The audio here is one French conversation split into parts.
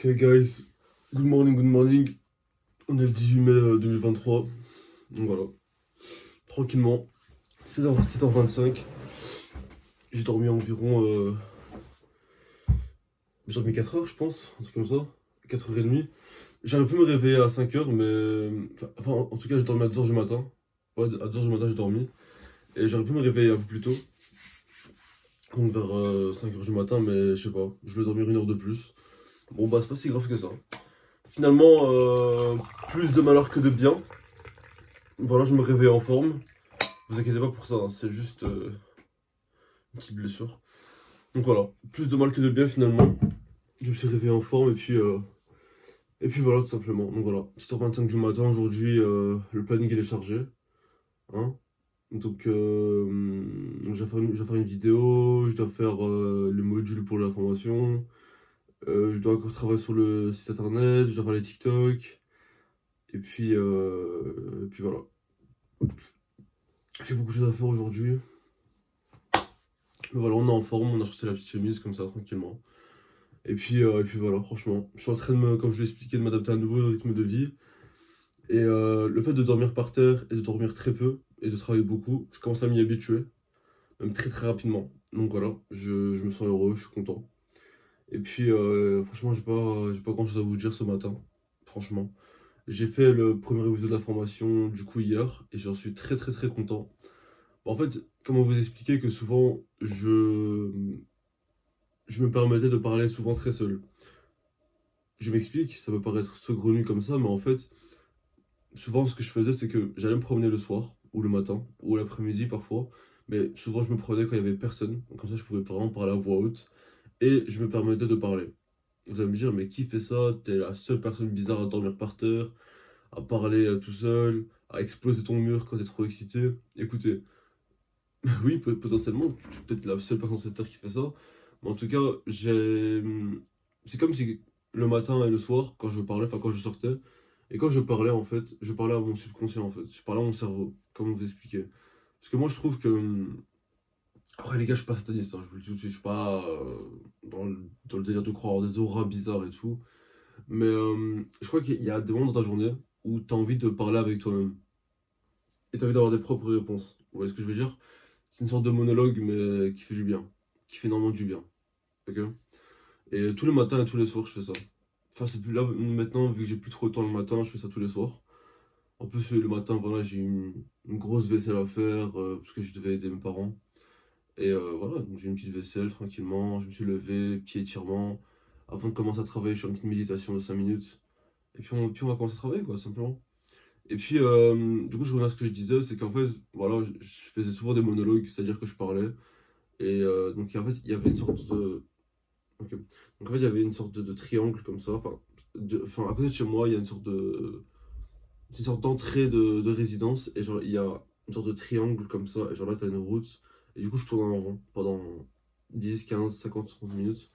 Ok guys, good morning, good morning. On est le 18 mai 2023. Donc voilà, tranquillement, 7h25. J'ai dormi environ... j'ai dormi 4 heures je pense, un truc comme ça. 4h30. J'aurais pu me réveiller à 5h mais... Enfin, en tout cas j'ai dormi à 2h du matin. Ouais, à 2h du matin j'ai dormi. Et j'aurais pu me réveiller un peu plus tôt. Donc vers 5h du matin, mais je sais pas. Je voulais dormir 1 heure de plus. Bon bah c'est pas si grave que ça. Finalement, plus de malheur que de bien. Voilà, je me réveille en forme. Vous inquiétez pas pour ça, hein, c'est juste une petite blessure. Donc voilà, plus de mal que de bien finalement. Je me suis réveillé en forme et puis voilà tout simplement. Donc voilà, 7h25 du matin aujourd'hui, le planning il est chargé. Hein. Donc je dois faire une vidéo, je dois faire les modules pour la formation, je dois encore travailler sur le site internet, je dois faire les TikTok. Et puis voilà. J'ai beaucoup de choses à faire aujourd'hui. Mais voilà, on est en forme, on a sorti la petite chemise comme ça tranquillement. Et puis voilà, franchement, je suis en train de comme je l'ai expliqué, de m'adapter à un nouveau rythme de vie. Et le fait de dormir par terre et de dormir très peu et de travailler beaucoup, je commence à m'y habituer, même très très rapidement. Donc voilà, je me sens heureux, je suis content. Et puis franchement, j'ai pas grand chose à vous dire ce matin, franchement. J'ai fait le premier épisode de la formation du coup hier et j'en suis très très très content. En fait, comment vous expliquer que souvent je me permettais de parler souvent très seul. Je m'explique, ça peut paraître saugrenu comme ça, mais en fait, souvent ce que je faisais, c'est que j'allais me promener le soir, ou le matin, ou l'après-midi parfois, mais souvent je me promenais quand il y avait personne, donc comme ça je pouvais vraiment parler à voix haute, et je me permettais de parler. Vous allez me dire, mais qui fait ça? T'es la seule personne bizarre à dormir par terre, à parler tout seul, à exploser ton mur quand t'es trop excité. Écoutez, oui, potentiellement, tu es peut-être la seule personne sur cette terre qui fait ça, mais en tout cas, c'est comme si le matin et le soir, quand je parlais, enfin quand je sortais, et quand je parlais en fait, je parlais à mon subconscient en fait, je parlais à mon cerveau, comment vous expliquer. Parce que moi je trouve que... Après les gars, je suis pas sataniste, hein, je vous le dis tout de suite, je suis pas dans le délire de croire en des auras bizarres et tout, mais je crois qu'il y a des moments dans ta journée où tu as envie de parler avec toi-même, et tu as envie d'avoir des propres réponses. Vous voyez ce que je veux dire? C'est une sorte de monologue, mais qui fait du bien, qui fait énormément du bien, ok? Et tous les matins et tous les soirs, je fais ça. Enfin, c'est plus là, maintenant, vu que j'ai plus trop de temps le matin, je fais ça tous les soirs. En plus, le matin, voilà, j'ai une grosse vaisselle à faire parce que je devais aider mes parents. Et voilà, donc j'ai une petite vaisselle tranquillement, je me suis levé, petit étirement. Avant de commencer à travailler, je fais une petite méditation de 5 minutes. Et puis on va commencer à travailler, quoi, simplement. Et puis, du coup, je reviens à ce que je disais, c'est qu'en fait, voilà, je faisais souvent des monologues, c'est-à-dire que je parlais. Et donc, en fait, il y avait une sorte de. Ok. Donc, en fait, il y avait une sorte de triangle comme ça. Enfin, à côté de chez moi, il y a une sorte de. C'est une sorte d'entrée de résidence. Et genre, il y a une sorte de triangle comme ça. Et genre là, t'as une route. Et du coup, je tourne en rond pendant 10, 15, 50, 30 minutes.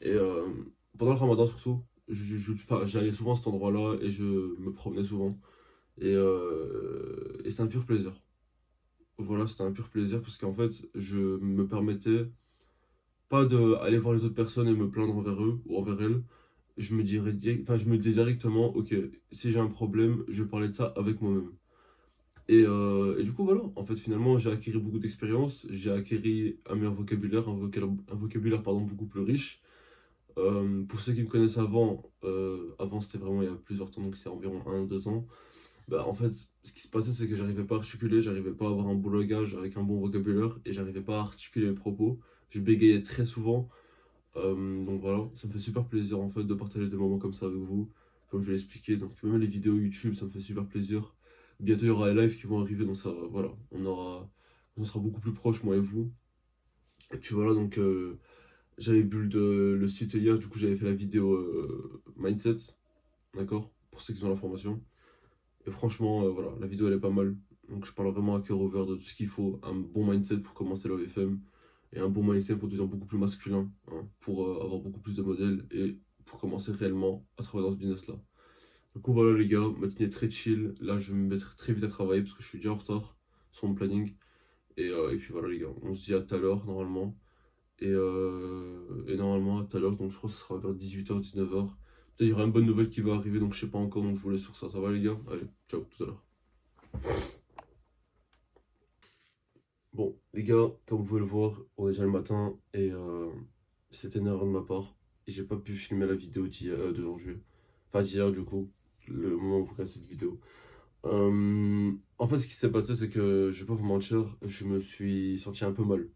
Et pendant le ramadan, surtout, enfin, j'allais souvent à cet endroit-là et je me promenais souvent. Et c'était un pur plaisir. Voilà, c'était un pur plaisir parce qu'en fait, je me permettais pas de aller voir les autres personnes et me plaindre envers eux ou envers elles. Enfin, je me disais directement, ok, si j'ai un problème, je vais parler de ça avec moi-même. Et du coup, voilà, en fait, finalement, j'ai acquis beaucoup d'expérience, j'ai acquis un meilleur vocabulaire, un vocabulaire pardon, beaucoup plus riche. Pour ceux qui me connaissent avant c'était vraiment il y a plusieurs temps, donc c'est environ 1 ou 2 ans. Bah, en fait, ce qui se passait, c'est que j'arrivais pas à articuler, j'arrivais pas à avoir un bon langage avec un bon vocabulaire et j'arrivais pas à articuler mes propos. Je bégayais très souvent. Donc voilà, ça me fait super plaisir en fait de partager des moments comme ça avec vous, comme je l'ai expliqué. Donc même les vidéos YouTube, ça me fait super plaisir. Bientôt il y aura les lives qui vont arriver, donc ça, voilà, on sera beaucoup plus proches moi et vous. Et puis voilà, donc j'avais build le site hier, du coup j'avais fait la vidéo Mindset, d'accord, pour ceux qui ont la formation. Et franchement, voilà, la vidéo elle est pas mal. Donc je parle vraiment à cœur ouvert de tout ce qu'il faut. Un bon mindset pour commencer l'OFM et un bon mindset pour devenir beaucoup plus masculin, hein, pour avoir beaucoup plus de modèles et pour commencer réellement à travailler dans ce business-là. Du coup voilà les gars, matinée très chill. Là je vais me mettre très vite à travailler parce que je suis déjà en retard sur mon planning. Et puis voilà les gars, on se dit à tout à l'heure normalement. Et normalement, tout à l'heure, donc je crois que ce sera vers 18h, 19h. Peut-être il y aura une bonne nouvelle qui va arriver, donc je sais pas encore, donc je vous laisse sur ça. Ça va les gars? Allez, ciao, tout à l'heure. Bon, les gars, comme vous pouvez le voir, on est déjà le matin et c'était une erreur de ma part. Et j'ai pas pu filmer la vidéo de janvier. Enfin, d'hier, du coup, le moment où vous regardez cette vidéo. En fait, ce qui s'est passé, c'est que je vais pas vous mentir, je me suis senti un peu mal.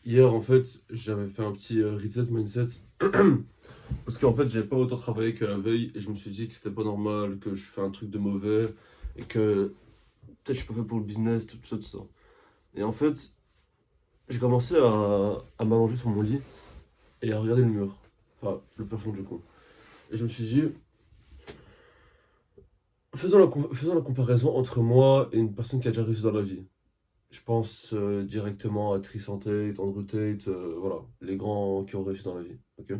Hier, en fait, j'avais fait un petit reset mindset. Parce qu'en fait, j'avais pas autant travaillé que la veille. Et je me suis dit que c'était pas normal, que je fais un truc de mauvais. Et que peut-être je suis pas fait pour le business, tout ça, tout ça. Et en fait, j'ai commencé à m'allonger sur mon lit et à regarder le mur. Enfin, le plafond du coup. Et je me suis dit, faisons la comparaison entre moi et une personne qui a déjà réussi dans la vie. Je pense directement à Tristan Tate, Andrew Tate, voilà, les grands qui ont réussi dans la vie, ok?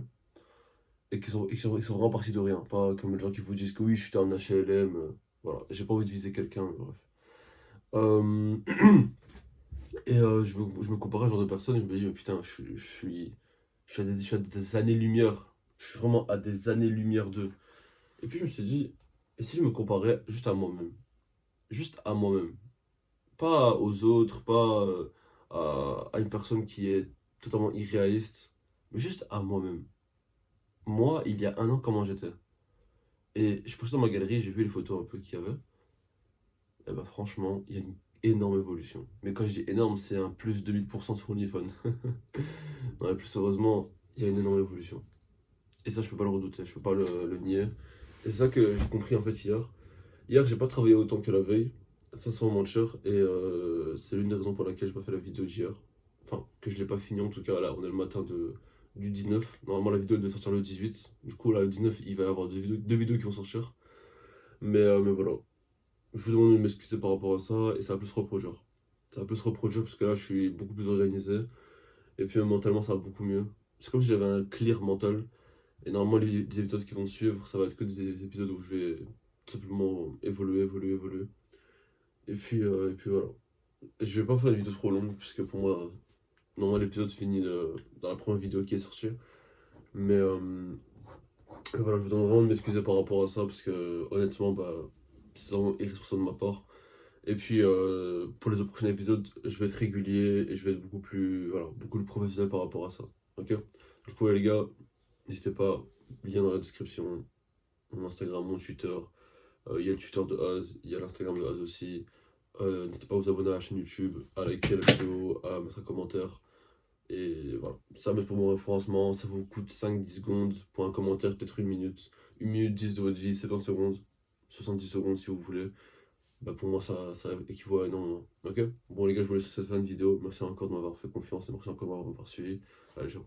Et qui sont vraiment partis de rien, pas comme les gens qui vous disent que oui, je suis un HLM, voilà, j'ai pas envie de viser quelqu'un, mais bref. Euh, je me comparais à ce genre de personne et je me dis, mais putain, je suis à des années-lumière, je suis vraiment à des années-lumière d'eux. Et puis je me suis dit, et si je me comparais juste à moi-même? Juste à moi-même. Pas aux autres, pas à une personne qui est totalement irréaliste, mais juste à moi-même. Moi, il y a un an, comment j'étais? Et je suis passé dans ma galerie, j'ai vu les photos un peu qu'il y avait. Et bah franchement, il y a une énorme évolution. Mais quand je dis énorme, c'est un plus 2000% sur mon iPhone. Non, mais plus sérieusement, il y a une énorme évolution. Et ça, je peux pas le redouter, je peux pas le nier. Et c'est ça que j'ai compris en fait hier. Hier, j'ai pas travaillé autant que la veille, ça sans mentir, et c'est l'une des raisons pour laquelle j'ai pas fait la vidéo d'hier. Enfin, que je l'ai pas fini en tout cas, là, on est le matin du 19. Normalement, la vidéo elle devait sortir le 18. Du coup, là, le 19, il va y avoir deux vidéos qui vont sortir. Mais voilà, je vous demande de m'excuser par rapport à ça, et ça va plus se reproduire. Ça va plus se reproduire parce que là, je suis beaucoup plus organisé, et puis mentalement, ça va beaucoup mieux. C'est comme si j'avais un clear mental, et normalement, les épisodes qui vont suivre, ça va être que des épisodes où je vais tout simplement évoluer, évoluer, évoluer. Et puis voilà. Je vais pas faire une vidéo trop longue, puisque pour moi, normalement l'épisode se finit dans la première vidéo qui est sortie. Mais voilà, je vous demande vraiment de m'excuser par rapport à ça, parce que honnêtement, bah, c'est vraiment irresponsable de ma part. Et puis pour les autres prochains épisodes, je vais être régulier et je vais être beaucoup plus, voilà, beaucoup plus professionnel par rapport à ça. Ok? Du coup, les gars, n'hésitez pas, lien dans la description, mon Instagram, mon Twitter. Il y a le Twitter de Az, il y a l'Instagram de Az aussi. N'hésitez pas à vous abonner à la chaîne YouTube, à liker la vidéo, à mettre un commentaire. Et voilà, ça met pour mon référencement, ça vous coûte 5-10 secondes pour un commentaire, peut-être 1 minute. 1 minute 10 de votre vie, 70 secondes, 70 secondes si vous voulez. Bah pour moi ça équivaut à énormément. Ok? Bon les gars, je vous laisse sur cette fin de vidéo. Merci encore de m'avoir fait confiance et merci encore de m'avoir suivi. Allez, ciao.